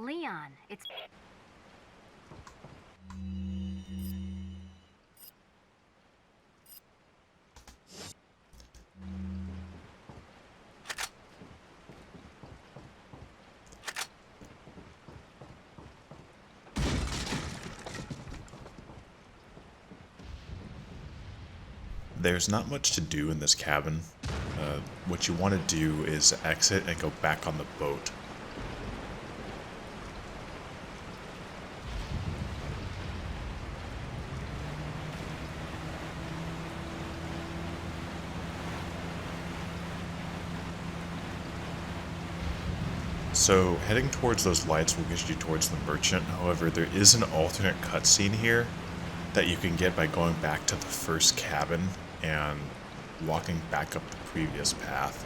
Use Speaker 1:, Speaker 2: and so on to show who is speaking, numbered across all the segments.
Speaker 1: Leon, it's...
Speaker 2: There's not much to do in this cabin. What you want to do is exit and go back on the boat. So heading towards those lights will get you towards the merchant. However, there is an alternate cutscene here that you can get by going back to the first cabin and walking back up the previous path.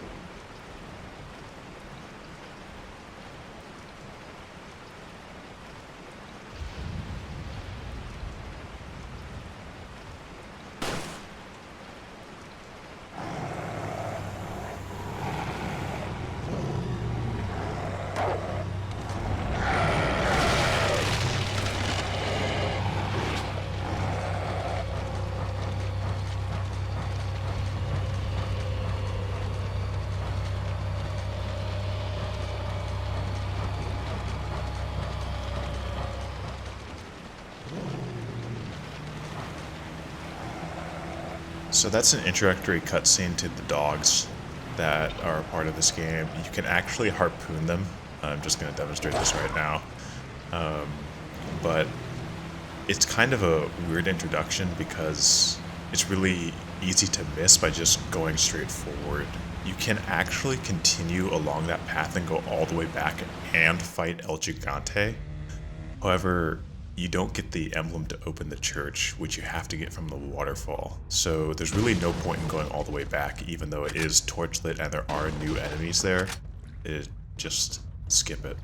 Speaker 2: So that's an introductory cutscene to the dogs that are a part of this game. You can actually harpoon them. I'm just going to demonstrate this right now. But it's kind of a weird introduction because it's really easy to miss by just going straight forward. You can actually continue along that path and go all the way back and fight El Gigante. However, you don't get the emblem to open the church, which you have to get from the waterfall. So there's really no point in going all the way back, even though it is torchlit and there are new enemies there. Just skip it.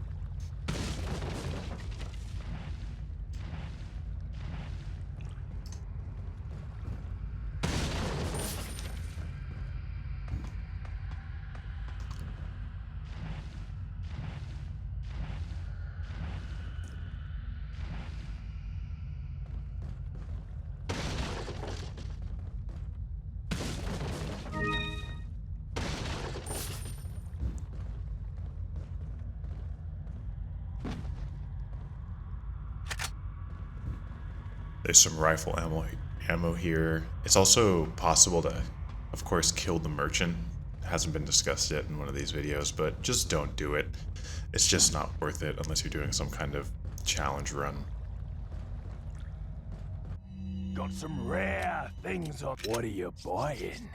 Speaker 2: There's some rifle ammo here. It's also possible to, of course, kill the merchant. It hasn't been discussed yet in one of these videos, but just don't do it. It's just not worth it unless you're doing some kind of challenge run.
Speaker 3: Got some rare things on. What are you buying?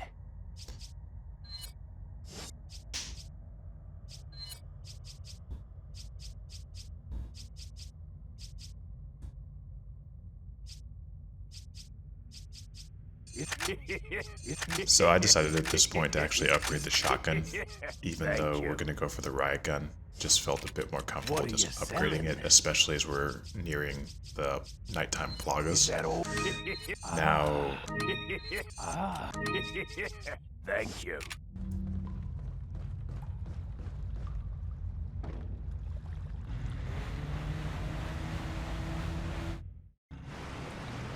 Speaker 2: So I decided at this point to actually upgrade the shotgun, even though we're going to go for the riot gun. Just felt a bit more comfortable just upgrading it, especially as we're nearing the nighttime plagas. Now...
Speaker 3: Thank you.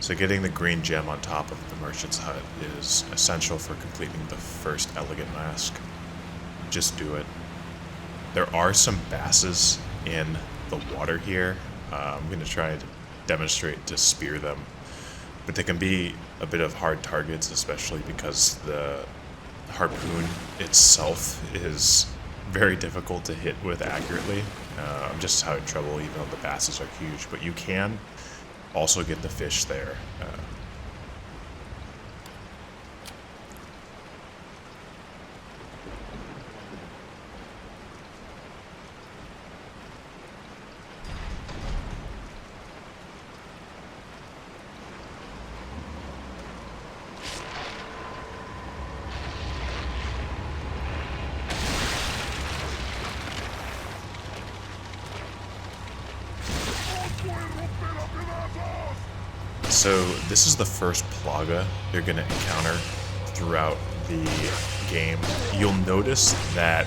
Speaker 2: So getting the green gem on top of the merchant's hut is essential for completing the first elegant mask. Just do it. There are some basses in the water here. I'm going to try to demonstrate to spear them, but they can be a bit of hard targets, especially because the harpoon itself is very difficult to hit with accurately. I'm just having trouble even though the basses are huge, but you can also get the fish there. So this is the first plaga you're going to encounter throughout the game. You'll notice that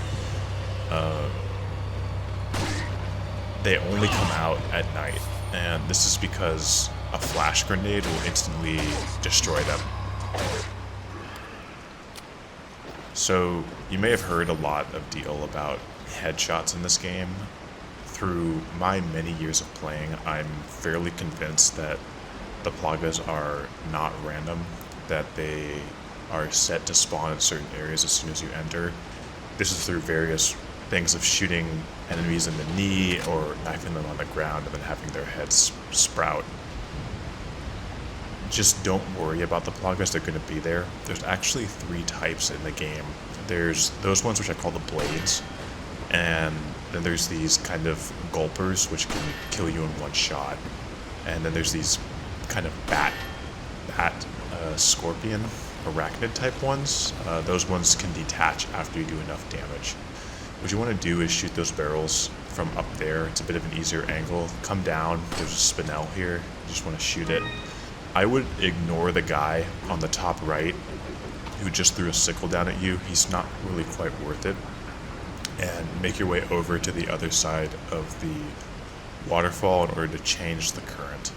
Speaker 2: they only come out at night, and this is because a flash grenade will instantly destroy them. So you may have heard a lot of deal about headshots in this game. Through my many years of playing, I'm fairly convinced that the plagas are not random, that they are set to spawn in certain areas as soon as you enter. This is through various things of shooting enemies in the knee or knifing them on the ground and then having their heads sprout. Just don't worry about the plagas, they're going to be there. There's actually 3 types in the game. There's those ones which I call the blades, and then there's these kind of gulpers which can kill you in one shot, and then there's these kind of bat scorpion arachnid type ones. Those ones can detach after you do enough damage. What you want to do is shoot those barrels from up there. It's a bit of an easier angle. Come down, there's a spinel here, you just want to shoot it. I would ignore the guy on the top right who just threw a sickle down at you. He's not really quite worth it. And make your way over to the other side of the waterfall in order to change the current.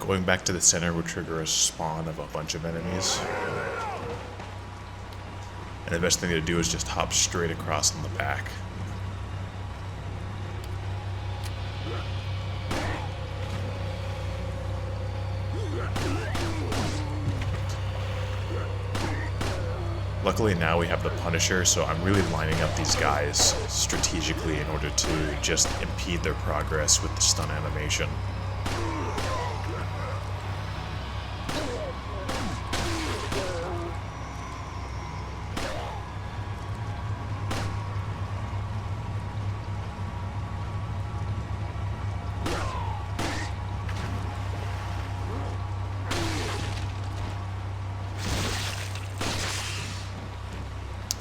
Speaker 2: Going back to the center will trigger a spawn of a bunch of enemies. And the best thing to do is just hop straight across in the back. Luckily now we have the Punisher, so I'm really lining up these guys strategically in order to just impede their progress with the stun animation.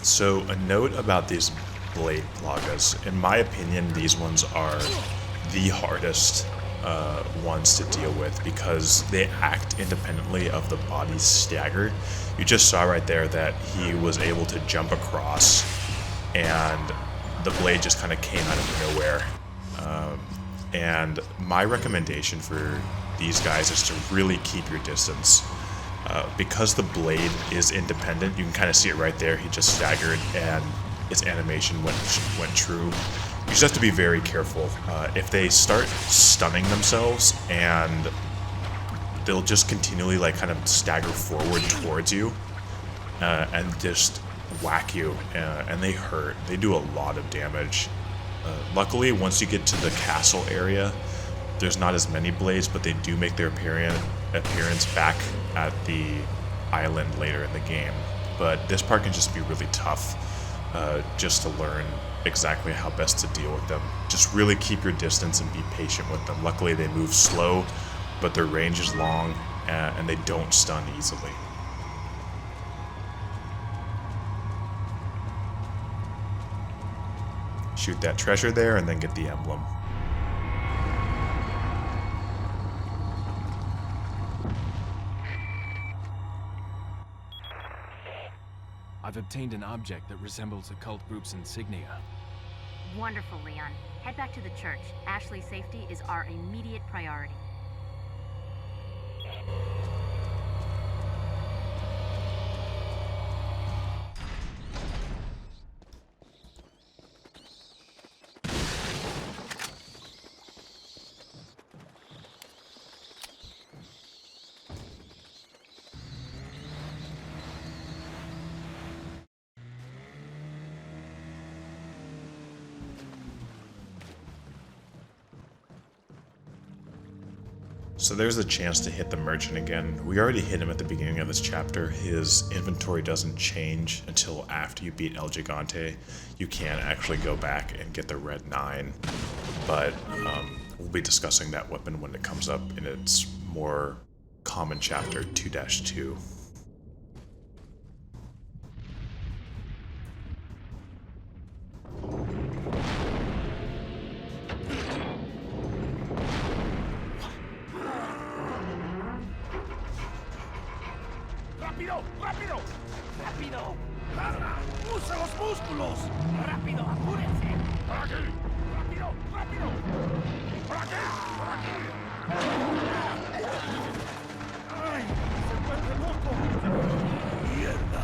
Speaker 2: So a note about these blade plagas. In my opinion, these ones are the hardest ones to deal with because they act independently of the body's stagger. You just saw right there that he was able to jump across and the blade just kind of came out of nowhere. And my recommendation for these guys is to really keep your distance. Because the blade is independent, you can kind of see it right there. He just staggered and its animation went true. You just have to be very careful. If they start stunning themselves and they'll just continually like kind of stagger forward towards you and just whack you, and they hurt. They do a lot of damage. Luckily, once you get to the castle area, there's not as many blades, but they do make their appearance back at the island later in the game. But this part can just be really tough, just to learn exactly how best to deal with them. Just really keep your distance and be patient with them. Luckily they move slow, but their range is long, and they don't stun easily. Shoot that treasure there and then get the emblem.
Speaker 1: I've obtained an object that resembles a cult group's insignia.
Speaker 4: Wonderful, Leon. Head back to the church. Ashley's safety is our immediate priority.
Speaker 2: So there's a chance to hit the merchant again. We already hit him at the beginning of this chapter. His inventory doesn't change until after you beat El Gigante. You can actually go back and get the red 9, but we'll be discussing that weapon when it comes up in its more common chapter 2-2.
Speaker 3: ¡Rápido! ¡Rápido! ¡Rápido! ¡Usa los músculos! ¡Rápido! ¡Apúrense! ¡Por aquí! ¡Rápido! ¡Rápido! ¡Por aquí! ¡Por aquí! ¡Ay! ¡Se vuelve loco! ¡Mierda!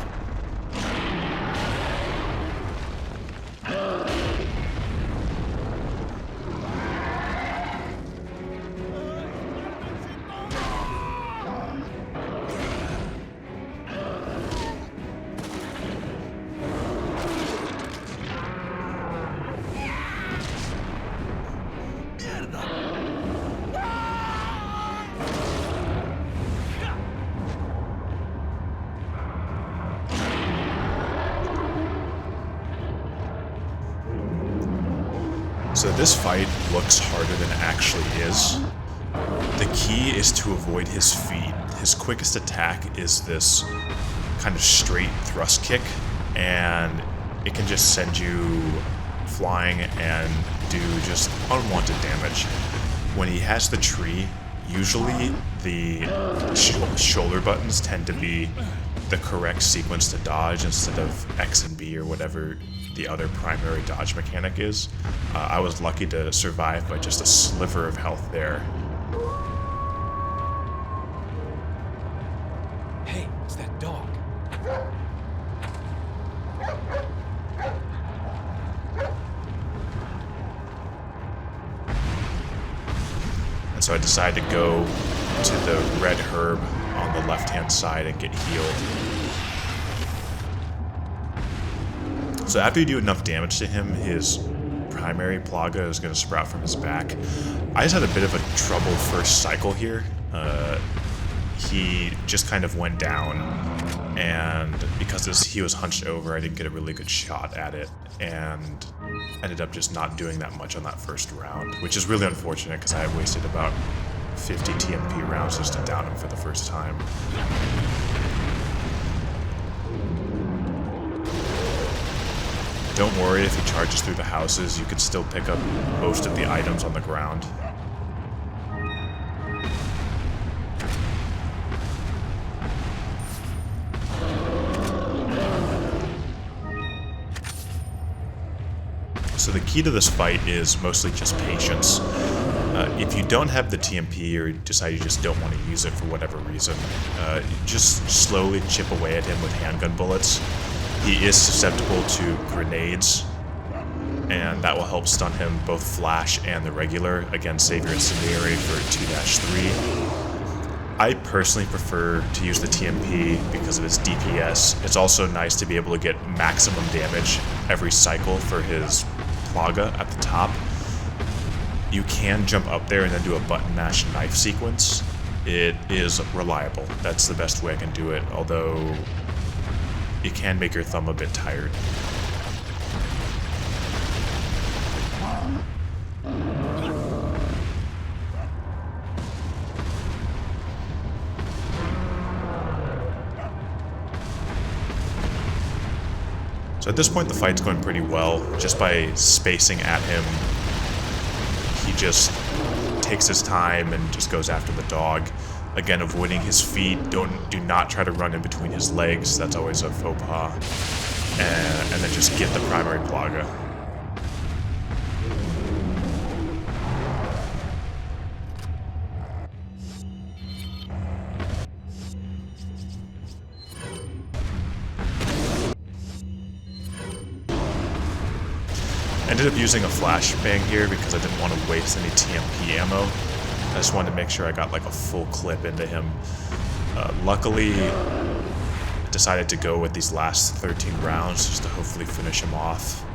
Speaker 2: So this fight looks harder than it actually is. The key is to avoid his feet. His quickest attack is this kind of straight thrust kick, and it can just send you flying and do just unwanted damage. When he has the tree, usually the shoulder buttons tend to be the correct sequence to dodge instead of X and B or whatever the other primary dodge mechanic is. I was lucky to survive by just a sliver of health there.
Speaker 1: Hey, it's that dog.
Speaker 2: And so I decided to go to the red herb on the left-hand side and get healed. So after you do enough damage to him, his primary plaga is going to sprout from his back. I just had a bit of a trouble first cycle here. He just kind of went down, and because he was hunched over, I didn't get a really good shot at it, and ended up just not doing that much on that first round, which is really unfortunate because I had wasted about 50 TMP rounds just to down him for the first time. Don't worry, if he charges through the houses, you can still pick up most of the items on the ground. So the key to this fight is mostly just patience. If you don't have the TMP or decide you just don't want to use it for whatever reason, just slowly chip away at him with handgun bullets. He is susceptible to grenades, and that will help stun him both flash and the regular. Again, save your incendiary for 2-3. I personally prefer to use the TMP because of its DPS. It's also nice to be able to get maximum damage every cycle for his plaga at the top. You can jump up there and then do a button mash knife sequence. It is reliable. That's the best way I can do it, although it can make your thumb a bit tired. So at this point the fight's going pretty well. Just by spacing at him, he just takes his time and just goes after the dog. Again, avoiding his feet. Do not try to run in between his legs. That's always a faux pas. And then just get the primary plaga. Ended up using a flashbang here because I didn't want to waste any TMP ammo. I just wanted to make sure I got like a full clip into him. Luckily, I decided to go with these last 13 rounds just to hopefully finish him off.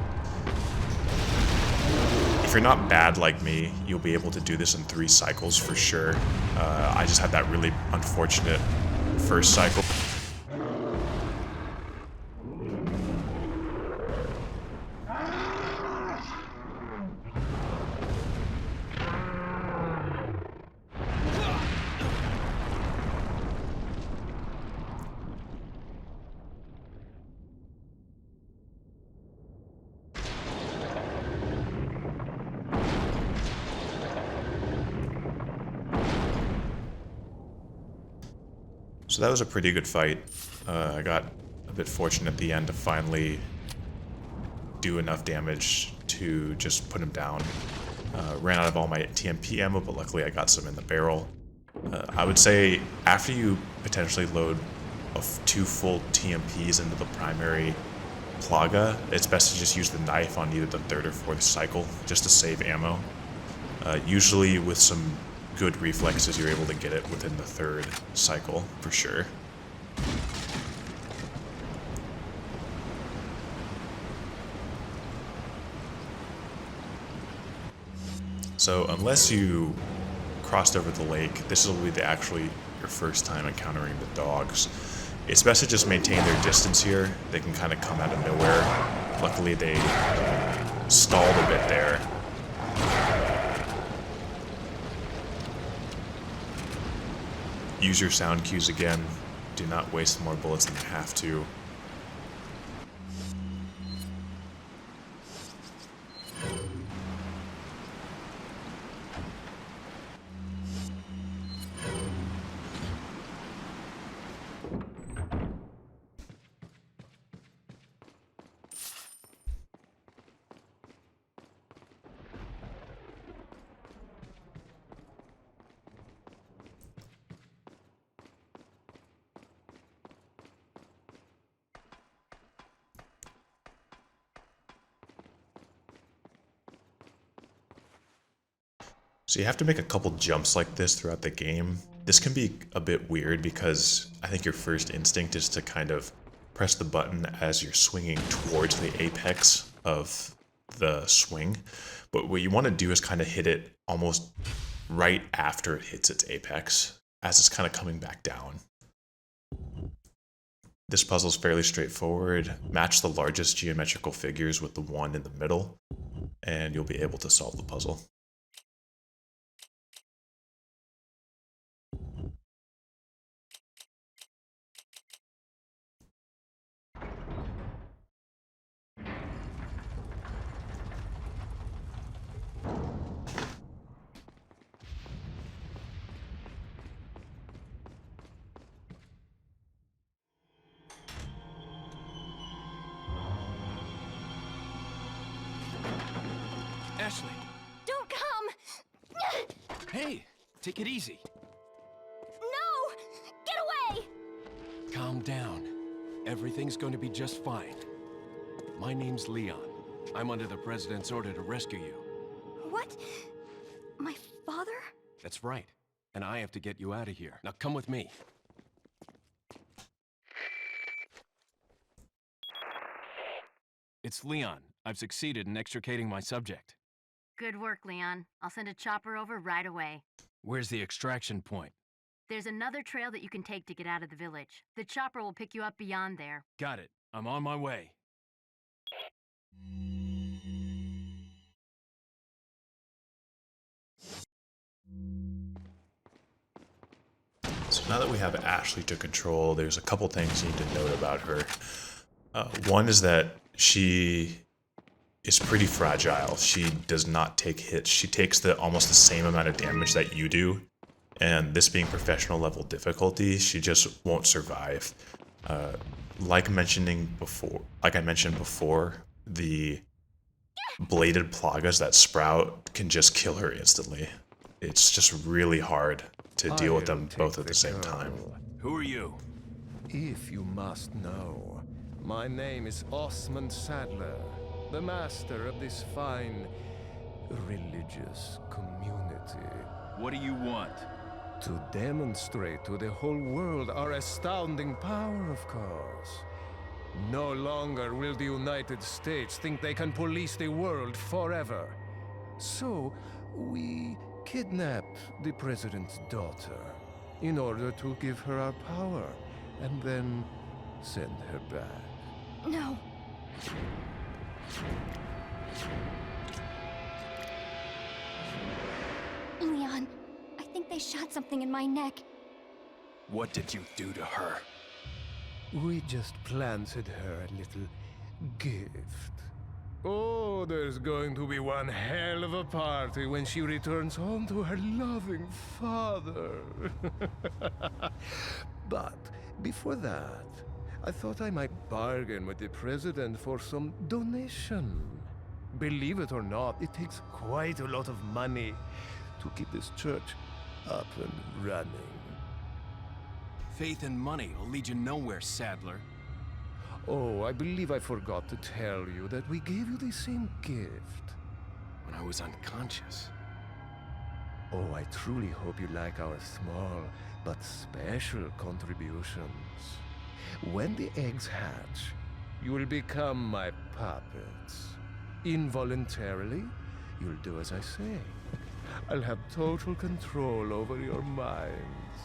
Speaker 2: If if you're not bad like me, you'll be able to do this in 3 cycles for sure. I just had that really unfortunate first cycle. So that was a pretty good fight. I got a bit fortunate at the end to finally do enough damage to just put him down. Ran out of all my TMP ammo, but luckily I got some in the barrel. I would say after you potentially load 2 full TMPs into the primary Plaga, it's best to just use the knife on either the 3rd or 4th cycle just to save ammo. Usually with some good reflexes, you're able to get it within the 3rd cycle for sure. So unless you crossed over the lake, this will be actually your first time encountering the dogs. It's best to just maintain their distance here. They can kind of come out of nowhere. Luckily they stalled a bit there. Use your sound cues again. Do not waste more bullets than you have to. So you have to make a couple jumps like this throughout the game. This can be a bit weird because I think your first instinct is to kind of press the button as you're swinging towards the apex of the swing. But what you want to do is kind of hit it almost right after it hits its apex, as it's kind of coming back down. This puzzle is fairly straightforward. Match the largest geometrical figures with the one in the middle, and you'll be able to solve the puzzle.
Speaker 1: Ashley!
Speaker 5: Don't come!
Speaker 1: Hey! Take it easy.
Speaker 5: No! Get away!
Speaker 1: Calm down. Everything's going to be just fine. My name's Leon. I'm under the President's order to rescue you.
Speaker 5: What? My father?
Speaker 1: That's right. And I have to get you out of here. Now come with me. It's Leon. I've succeeded in extricating my subject.
Speaker 4: Good work, Leon. I'll send a chopper over right away.
Speaker 1: Where's the extraction point?
Speaker 4: There's another trail that you can take to get out of the village. The chopper will pick you up beyond there.
Speaker 1: Got it. I'm on my way.
Speaker 2: So now that we have Ashley to control, there's a couple things you need to note about her. One is that she is pretty fragile. She does not take hits. She takes almost the same amount of damage that you do. And this being professional level difficulty, she just won't survive. Like I mentioned before, the bladed plagas that sprout can just kill her instantly. It's just really hard to deal with them both at the same time.
Speaker 1: Who are you?
Speaker 6: If you must know, my name is Osmond Sadler, the master of this fine religious community.
Speaker 1: What do you want?
Speaker 6: To demonstrate to the whole world our astounding power, of course. No longer will the United States think they can police the world forever. So, we kidnapped the president's daughter in order to give her our power and then send her back.
Speaker 5: No. Leon, I think they shot something in my neck.
Speaker 3: What did you do to her?
Speaker 6: We just planted her a little gift. Oh, there's going to be one hell of a party when she returns home to her loving father. But before that, I thought I might bargain with the president for some donation. Believe it or not, it takes quite a lot of money to keep this church up and running.
Speaker 1: Faith and money will lead you nowhere, Sadler.
Speaker 6: Oh, I believe I forgot to tell you that we gave you the same gift.
Speaker 1: When I was unconscious.
Speaker 6: Oh, I truly hope you like our small but special contributions. When the eggs hatch, you will become my puppets. Involuntarily, you'll do as I say. I'll have total control over your minds.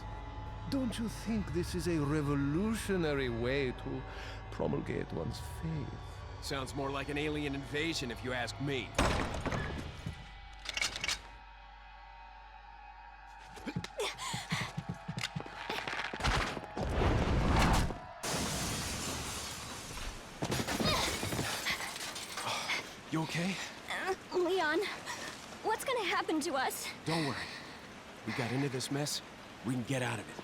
Speaker 6: Don't you think this is a revolutionary way to promulgate one's faith?
Speaker 1: Sounds more like an alien invasion if you ask me. You okay?
Speaker 5: Leon, what's gonna happen to us?
Speaker 1: Don't worry. We got into this mess, we can get out of it.